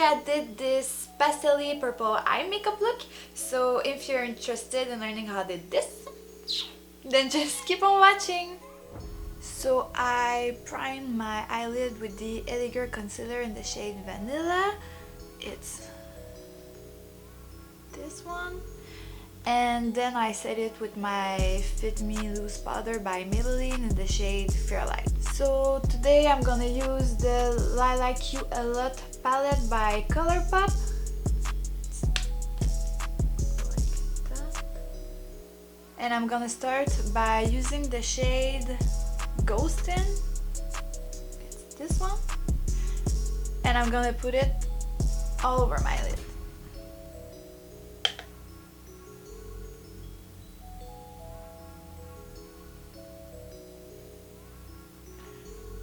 I did this pastel purple eye makeup look. So if you're interested in learning how I did this, then just keep on watching. So I primed my eyelid with the Enyer concealer in the shade Vanilla. It's this one. And then I set it with my Fit Me Loose Powder by Maybelline in the shade Fairlight. So today I'm gonna use the Lilac You A Lot palette by Colourpop. Like that. And I'm gonna start by using the shade Ghostin'. It's this one. And I'm gonna put it all over my lid.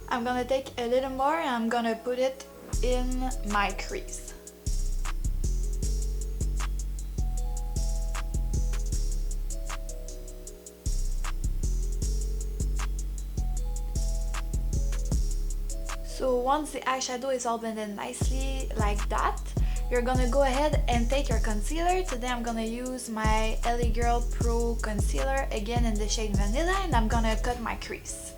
I'm gonna take a little more and I'm gonna put it in my crease. So once the eyeshadow is all blended nicely like that, you're gonna go ahead and take your concealer. Today I'm gonna use my LA Girl Pro Concealer, again in the shade Vanilla, and I'm gonna cut my crease.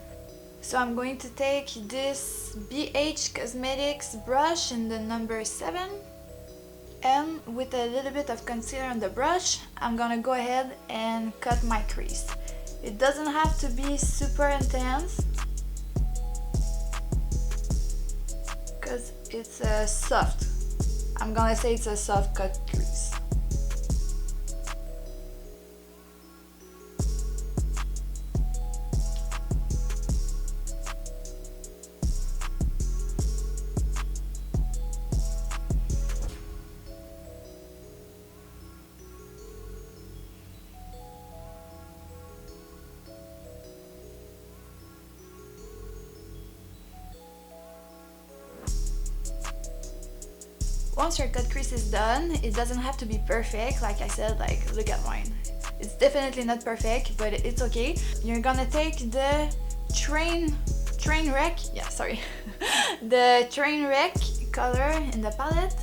So I'm going to take this BH Cosmetics brush in the number 7, and with a little bit of concealer on the brush, I'm gonna go ahead and cut my crease. It doesn't have to be super intense, because it's a soft, I'm gonna say it's a soft cut crease. Once your cut crease is done, it doesn't have to be perfect. Like I said, like look at mine. It's definitely not perfect, but it's okay. You're gonna take the train wreck, the train wreck color in the palette.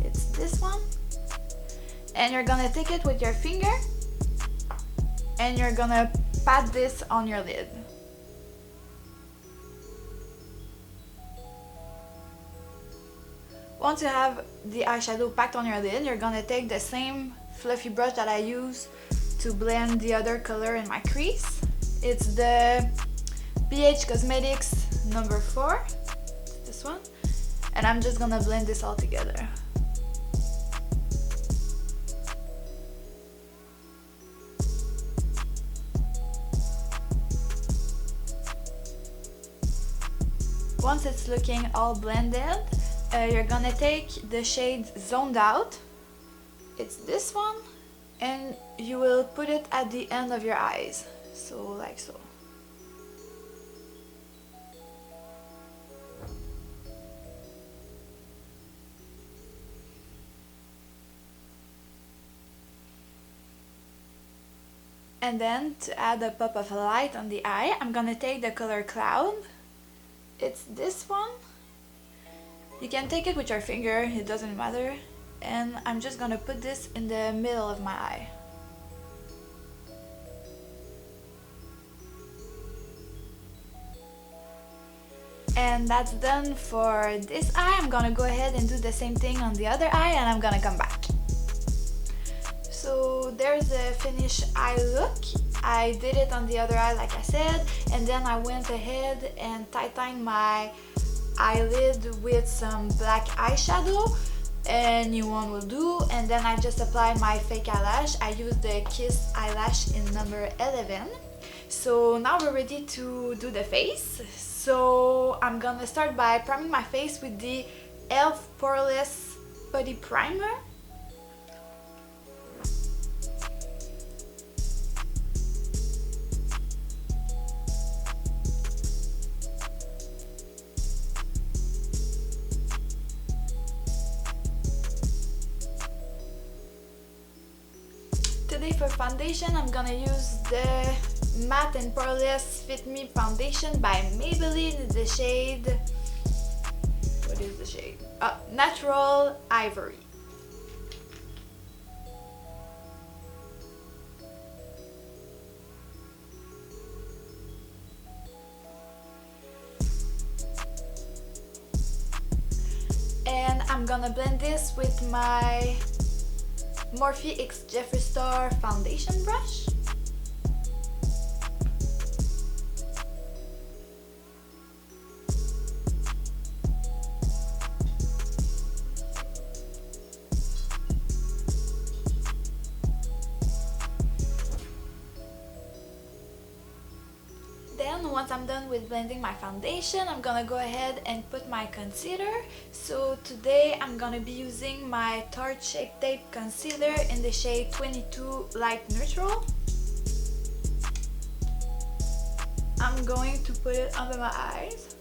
It's this one. And you're gonna take it with your finger and you're gonna pat this on your lid. Once you have the eyeshadow packed on your lid, you're gonna take the same fluffy brush that I use to blend the other color in my crease. It's the BH Cosmetics number 4, this one, and I'm just gonna blend this all together. Once it's looking all blended, you're gonna take the shade Zoned Out, it's this one, and you will put it at the end of your eyes, so like so. And then to add a pop of light on the eye, I'm gonna take the color Cloud, it's this one. You can take it with your finger, it doesn't matter. And I'm just gonna put this in the middle of my eye. And that's done for this eye. I'm gonna go ahead and do the same thing on the other eye and I'm gonna come back. So there's the finished eye look. I did it on the other eye like I said, and then I went ahead and tightened my eyelid with some black eyeshadow, a new one will do, and then I just applied my fake eyelash. I used the Kiss eyelash in number 11. So now we're ready to do the face. So I'm gonna start by priming my face with the e.l.f. Poreless Putty Primer. Today for foundation, I'm gonna use the Matte and Poreless Fit Me Foundation by Maybelline in the shade, what what is the shade? Natural Ivory. And I'm gonna blend this with my Morphe X Jeffree Star foundation brush. Then once I'm done with blending my foundation, I'm gonna go ahead and put my concealer. So today I'm gonna be using my Tarte Shape Tape Concealer in the shade 22 Light Neutral. I'm going to put it under my eyes.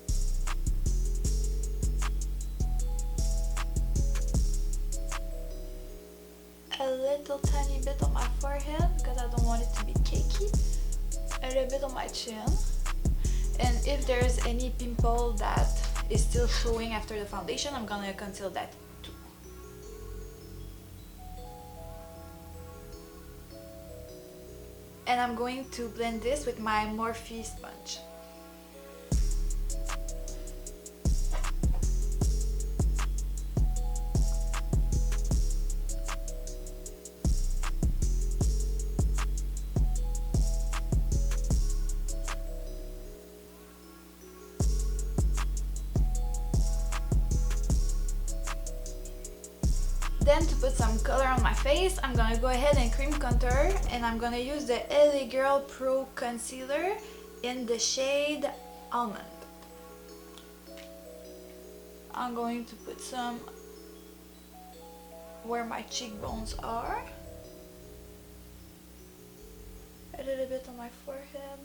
A little tiny bit on my forehead because I don't want it to be cakey. A little bit on my chin. And if there's any pimple that is still showing after the foundation, I'm gonna conceal that too. And I'm going to blend this with my Morphe sponge. Then to put some color on my face, I'm gonna go ahead and cream contour, and I'm gonna use the LA Girl Pro Concealer in the shade Almond. I'm going to put some where my cheekbones are, a little bit on my forehead,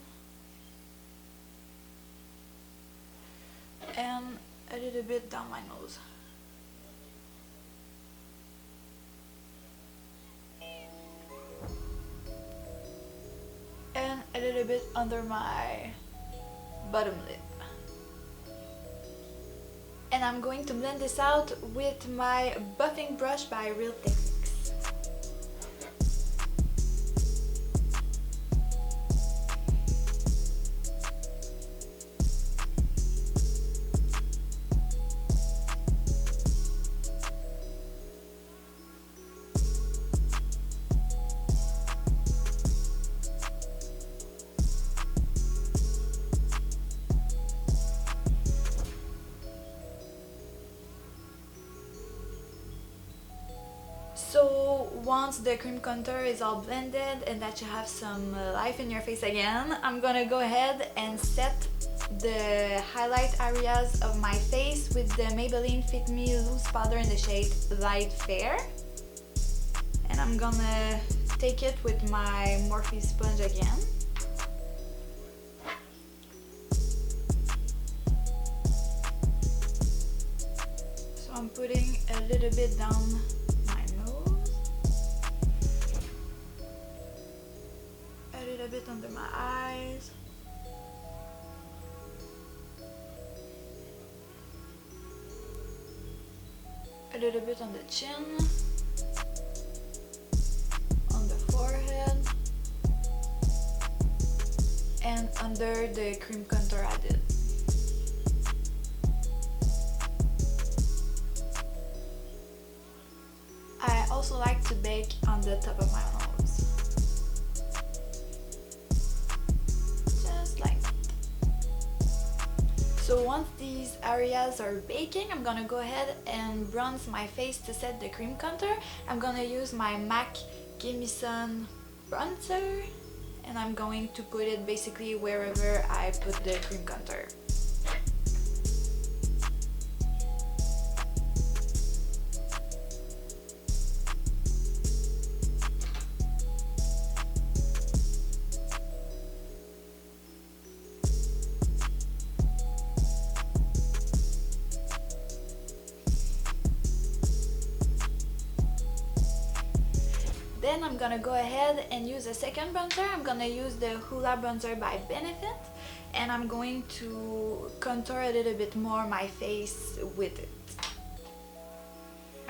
and a little bit down my nose. And a little bit under my bottom lip. And I'm going to blend this out with my buffing brush by Real Techniques. So once the cream contour is all blended and that you have some life in your face again, I'm gonna go ahead and set the highlight areas of my face with the Maybelline Fit Me loose powder in the shade Light Fair. And I'm gonna take it with my Morphe sponge again. So I'm putting a little bit down a bit under my eyes, a little bit on the chin, on the forehead, and under the cream contour I did. I also like to bake on the top of my nose. So once these areas are baking, I'm gonna go ahead and bronze my face to set the cream contour. I'm gonna use my MAC Gimme Sun bronzer, and I'm going to put it basically wherever I put the cream contour. Then I'm gonna go ahead and use a second bronzer. I'm gonna use the Hoola bronzer by Benefit, and I'm going to contour a little bit more my face with it.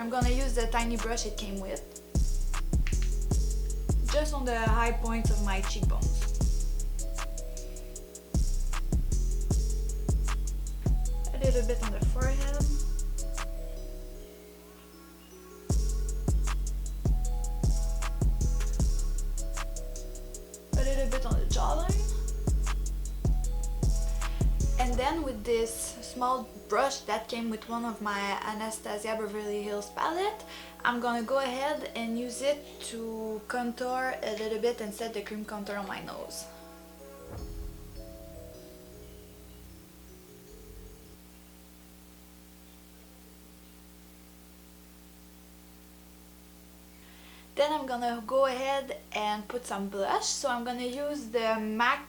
I'm gonna use the tiny brush it came with, just on the high points of my cheekbones. A little bit on the forehead. A little bit on the jawline. And then with this small brush that came with one of my Anastasia Beverly Hills palette, I'm gonna go ahead and use it to contour a little bit and set the cream contour on my nose. Then I'm gonna go ahead and put some blush. So I'm gonna use the MAC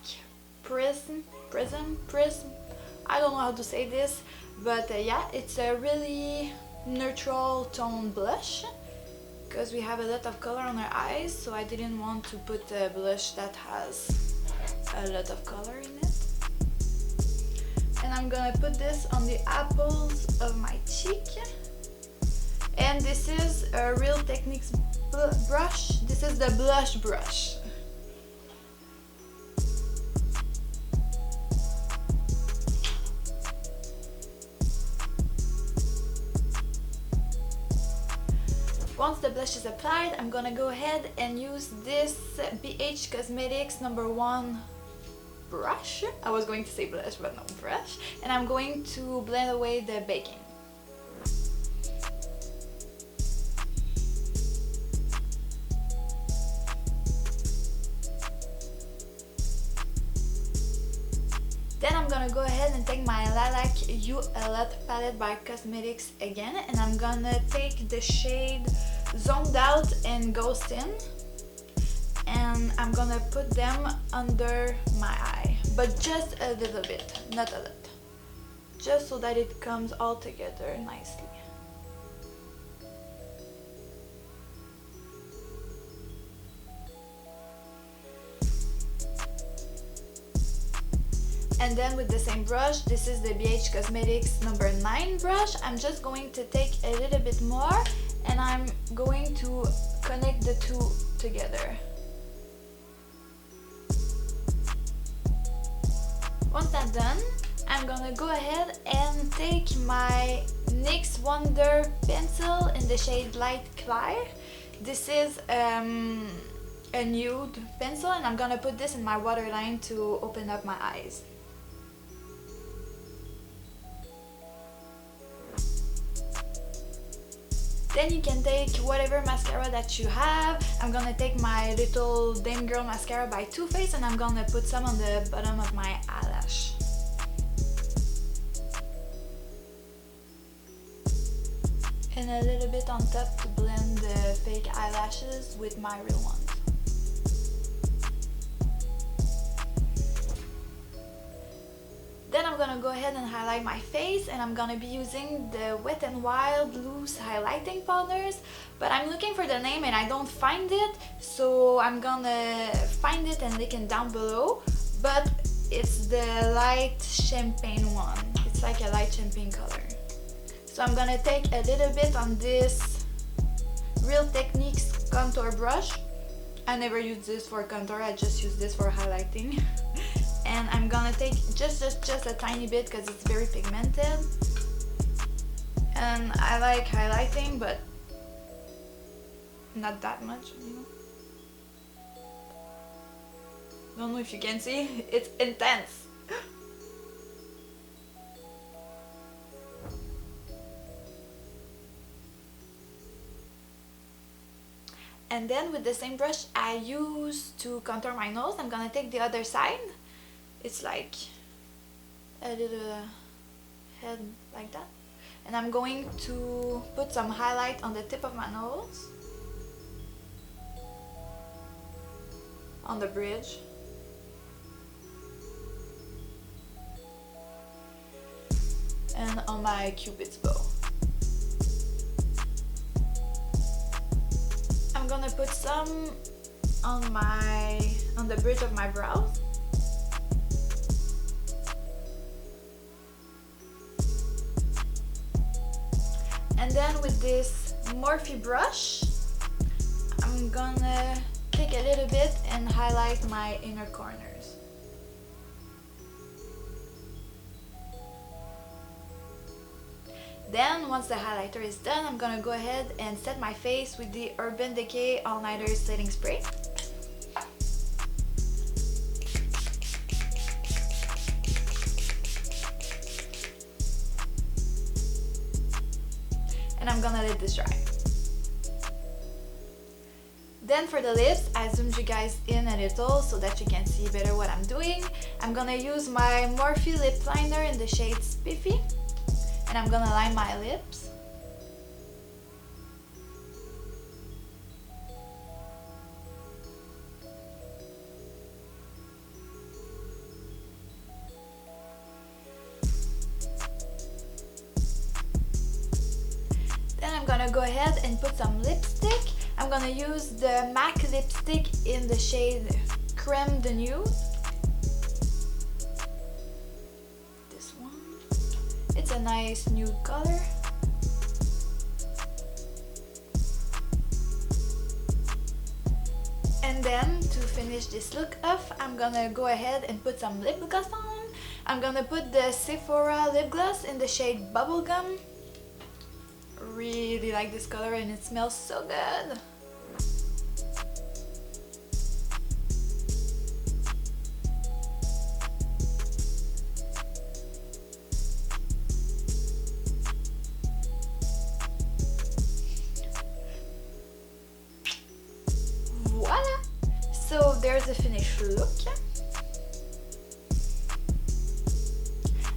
Prism. I don't know how to say this, but yeah, it's a really neutral tone blush because we have a lot of color on our eyes, so I didn't want to put a blush that has a lot of color in it. And I'm gonna put this on the apples of my cheek. And this is a Real Techniques brush. This is the blush brush. Once the blush is applied, I'm gonna go ahead and use this BH Cosmetics #1 brush. I was going to say blush, but no, brush. And I'm going to blend away the baking. Then I'm gonna go ahead and take my Lilac You A Lot palette by Cosmetics again, and I'm gonna take the shade Zoned Out and Ghost In, and I'm gonna put them under my eye, but just a little bit, not a lot, just so that it comes all together nicely. And then with the same brush, this is the BH Cosmetics #9 brush, I'm just going to take a little bit more and I'm going to connect the two together. Once that's done, I'm gonna go ahead and take my NYX Wonder pencil in the shade Light Clear. This is a nude pencil, and I'm gonna put this in my waterline to open up my eyes. Then you can take whatever mascara that you have. I'm gonna take my little Dame Girl mascara by Too Faced, and I'm gonna put some on the bottom of my eyelash. And a little bit on top to blend the fake eyelashes with my real ones. Then I'm gonna go ahead and highlight my face, and I'm gonna be using the Wet n Wild loose highlighting powders, but I'm looking for the name and I don't find it, so I'm gonna find it and link it down below. But it's the light champagne one. It's like a light champagne color. So I'm gonna take a little bit on this Real Techniques contour brush. I never use this for contour, I just use this for highlighting. And I'm gonna take just a tiny bit because it's very pigmented. And I like highlighting, but not that much, you know. Don't know if you can see, it's intense. And then with the same brush I use to contour my nose, I'm gonna take the other side. It's like a little head like that. And I'm going to put some highlight on the tip of my nose, on the bridge. And on my Cupid's bow. I'm gonna put some on the bridge of my brows. And then with this Morphe brush, I'm gonna take a little bit and highlight my inner corners. Then once the highlighter is done, I'm gonna go ahead and set my face with the Urban Decay All Nighter Setting Spray. And I'm gonna let this dry. Then for the lips, I zoomed you guys in a little so that you can see better what I'm doing. I'm gonna use my Morphe lip liner in the shade Spiffy, and I'm gonna line my lips. Then I'm gonna go ahead and put some lipstick. I'm gonna use the MAC lipstick in the shade Creme de Nude. This one. It's a nice nude color. And then to finish this look off, I'm gonna go ahead and put some lip gloss on. I'm gonna put the Sephora lip gloss in the shade Bubblegum. Really like this color and it smells so good. Voila! So there's the finished look.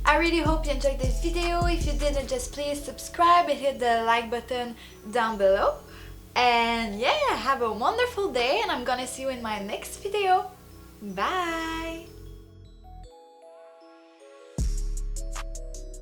I really hope you enjoyed this video. If you didn't, just please subscribe and hit the like button down below. And yeah, have a wonderful day and I'm gonna see you in my next video. Bye!